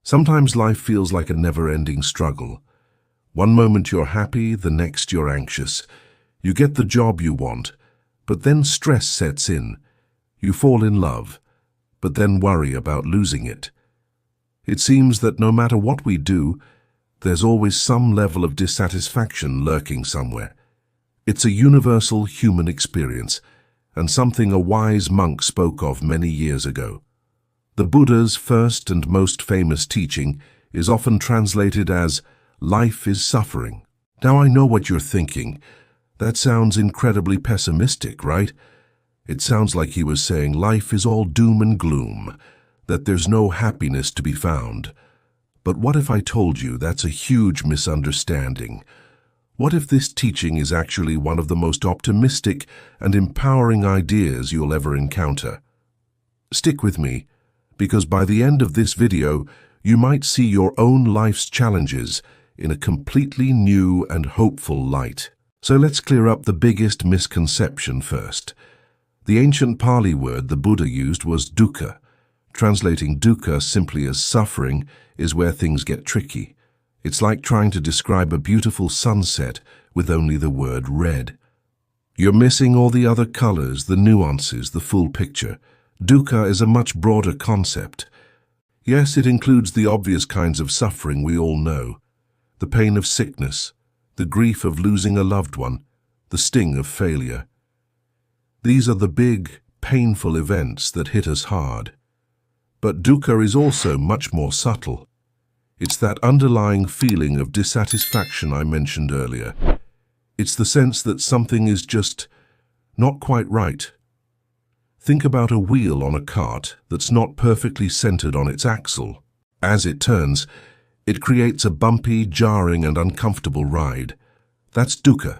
Sometimes life feels like a never-ending struggle. One moment you're happy, the next you're anxious. You get the job you want, but then stress sets in. You fall in love, but then worry about losing it. It seems that no matter what we do, there's always some level of dissatisfaction lurking somewhere. It's a universal human experience, and something a wise monk spoke of many years ago. The Buddha's first and most famous teaching is often translated as, "Life is suffering." Now I know what you're thinking. That sounds incredibly pessimistic, right? It sounds like he was saying life is all doom and gloom, that there's no happiness to be found. But what if I told you that's a huge misunderstanding? What if this teaching is actually one of the most optimistic and empowering ideas you'll ever encounter? Stick with me, because by the end of this video, you might see your own life's challenges in a completely new and hopeful light. So let's clear up the biggest misconception first. The ancient Pali word the Buddha used was dukkha. Translating dukkha simply as suffering is where things get tricky. It's like trying to describe a beautiful sunset with only the word red. You're missing all the other colors, the nuances, the full picture. Dukkha is a much broader concept. Yes, it includes the obvious kinds of suffering we all know. The pain of sickness, the grief of losing a loved one, the sting of failure. These are the big, painful events that hit us hard. But dukkha is also much more subtle. It's that underlying feeling of dissatisfaction I mentioned earlier. It's the sense that something is just not quite right. Think about a wheel on a cart that's not perfectly centered on its axle. As it turns, it creates a bumpy, jarring, and uncomfortable ride. That's dukkha.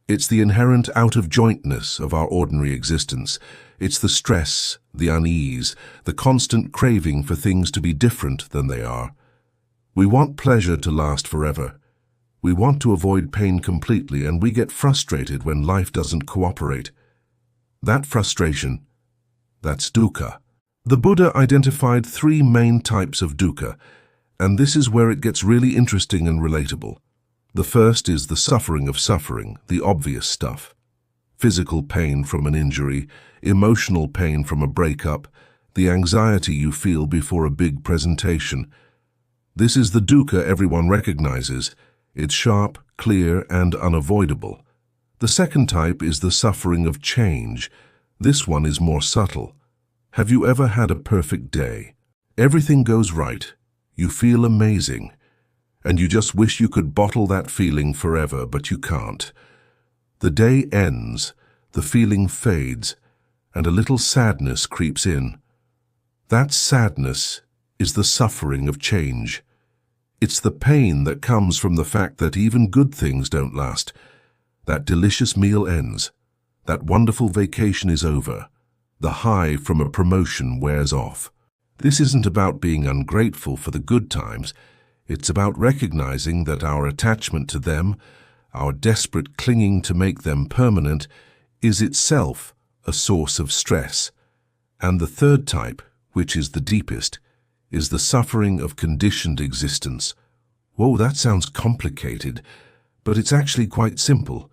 It's the inherent out-of-jointness of our ordinary existence. It's the stress, the unease, the constant craving for things to be different than they are. We want pleasure to last forever. We want to avoid pain completely, and we get frustrated when life doesn't cooperate. That frustration, that's dukkha. The Buddha identified 3 main types of dukkha, and this is where it gets really interesting and relatable. The first is the suffering of suffering, the obvious stuff. Physical pain from an injury, emotional pain from a breakup, the anxiety you feel before a big presentation. This is the dukkha everyone recognizes. It's sharp, clear, and unavoidable. The second type is the suffering of change. This one is more subtle. Have you ever had a perfect day? Everything goes right. You feel amazing. And you just wish you could bottle that feeling forever, but you can't. The day ends, the feeling fades, and a little sadness creeps in. That sadness is the suffering of change. It's the pain that comes from the fact that even good things don't last. That delicious meal ends. That wonderful vacation is over. The high from a promotion wears off. This isn't about being ungrateful for the good times. It's about recognizing that our attachment to them, our desperate clinging to make them permanent, is itself a source of stress. And the third type, which is the deepest, is the suffering of conditioned existence. Whoa, that sounds complicated, but it's actually quite simple.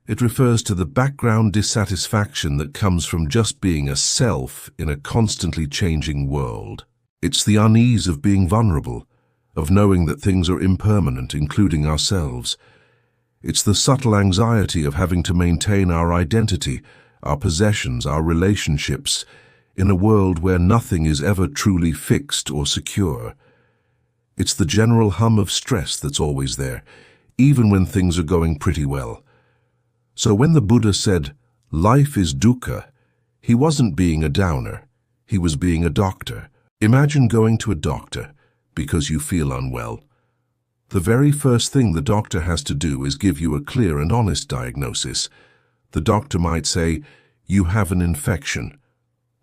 It refers to the background dissatisfaction that comes from just being a self in a constantly changing world. It's the unease of being vulnerable, of knowing that things are impermanent, including ourselves. It's the subtle anxiety of having to maintain our identity, our possessions, our relationships, in a world where nothing is ever truly fixed or secure. It's the general hum of stress that's always there, even when things are going pretty well. So when the Buddha said, "Life is dukkha," he wasn't being a downer. He was being a doctor. Imagine going to a doctor because you feel unwell. The very first thing the doctor has to do is give you a clear and honest diagnosis. The doctor might say, "You have an infection."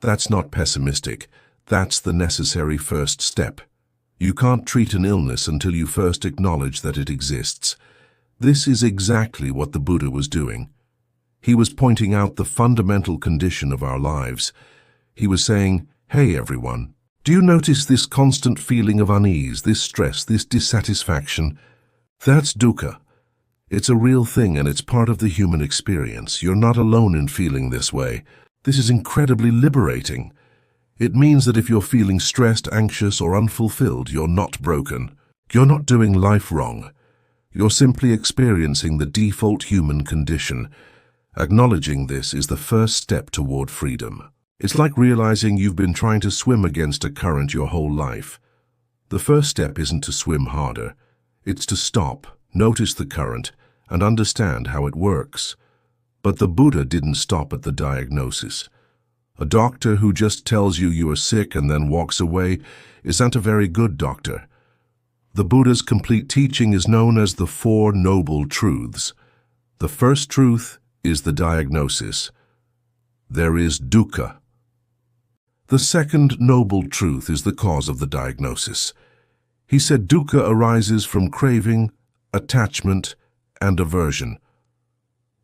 That's not pessimistic. That's the necessary first step. You can't treat an illness until you first acknowledge that it exists. This is exactly what the Buddha was doing. He was pointing out the fundamental condition of our lives. He was saying, "Hey everyone, Do you notice this constant feeling of unease, this stress, this dissatisfaction? That's dukkha. It's a real thing and it's part of the human experience. You're not alone in feeling this way. This is incredibly liberating. It means that if you're feeling stressed, anxious, or unfulfilled, you're not broken. You're not doing life wrong. You're simply experiencing the default human condition. Acknowledging this is the first step toward freedom. It's like realizing you've been trying to swim against a current your whole life. The first step isn't to swim harder. It's to stop, notice the current, and understand how it works. But the Buddha didn't stop at the diagnosis. A doctor who just tells you are sick and then walks away isn't a very good doctor. The Buddha's complete teaching is known as the Four Noble Truths. The first truth is the diagnosis. There is dukkha. The second noble truth is the cause of the diagnosis. He said dukkha arises from craving, attachment, and aversion.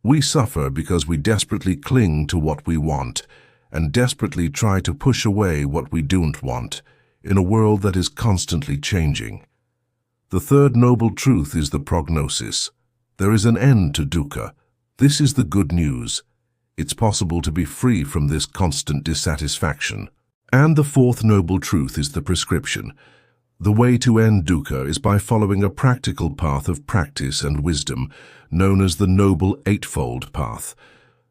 We suffer because we desperately cling to what we want and desperately try to push away what we don't want in a world that is constantly changing. The third noble truth is the prognosis. There is an end to dukkha. This is the good news. It's possible to be free from this constant dissatisfaction. And the fourth noble truth is the prescription. The way to end dukkha is by following a practical path of practice and wisdom, known as the Noble Eightfold Path.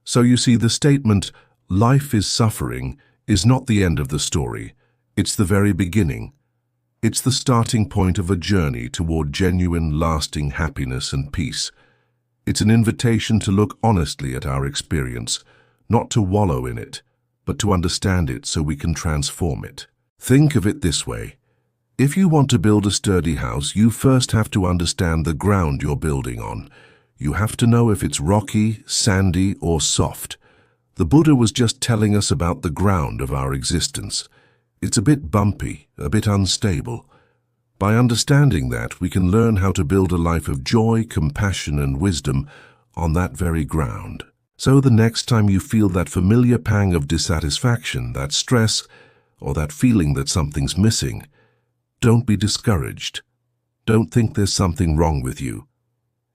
So you see, the statement, "Life is suffering," is not the end of the story. It's the very beginning. It's the starting point of a journey toward genuine, lasting happiness and peace. It's an invitation to look honestly at our experience, not to wallow in it, but to understand it so we can transform it. Think of it this way. If you want to build a sturdy house, you first have to understand the ground you're building on. You have to know if it's rocky, sandy, or soft. The Buddha was just telling us about the ground of our existence. It's a bit bumpy, a bit unstable. By understanding that, we can learn how to build a life of joy, compassion, and wisdom on that very ground. So the next time you feel that familiar pang of dissatisfaction, that stress, or that feeling that something's missing, don't be discouraged. Don't think there's something wrong with you.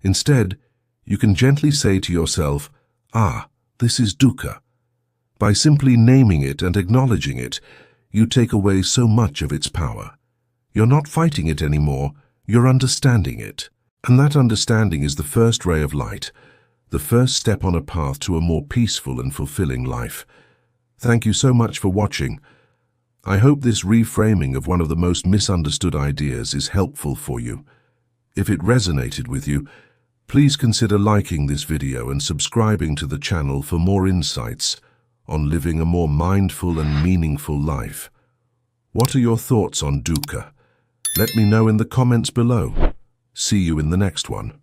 Instead, you can gently say to yourself, this is dukkha. By simply naming it and acknowledging it, you take away so much of its power. You're not fighting it anymore, you're understanding it. And that understanding is the first ray of light, the first step on a path to a more peaceful and fulfilling life. Thank you so much for watching. I hope this reframing of one of the most misunderstood ideas is helpful for you. If it resonated with you, please consider liking this video and subscribing to the channel for more insights on living a more mindful and meaningful life. What are your thoughts on dukkha? Let me know in the comments below. See you in the next one.